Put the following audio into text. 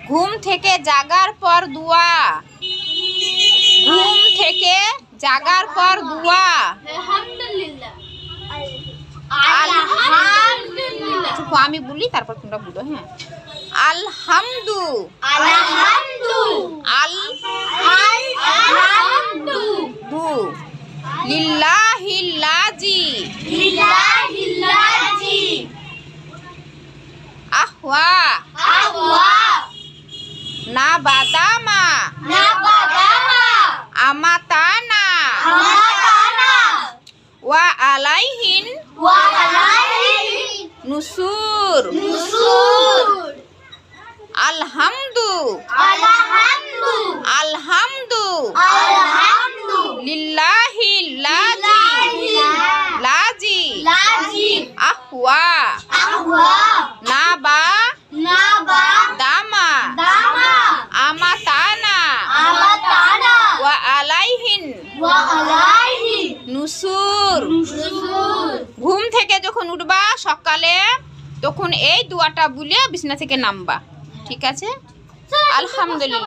ঘুম থেকে জাগার পর দোয়া। ঘুম থেকে জাগার পর দোয়া। আমি বলি তারপর তোমরা বলো। হ্যাঁ, আলহামদু। লিল্লাহিল্লাজি। আহওয়া। না বাদামা। আমাতানা। ওয়া আলাইহিন নুসুর। আলহামদু। আলহামদু লিল্লাহিল্লাজি আহওয়া না বাদামা আমাতানা ওয়া আলাইহিন নুসুর। ঘুম থেকে যখন উঠবা সকালে তখন এই দোয়াটা বলে বিছানা থেকে নামবা। ঠিক আছে? আলহামদুলিল্লাহ।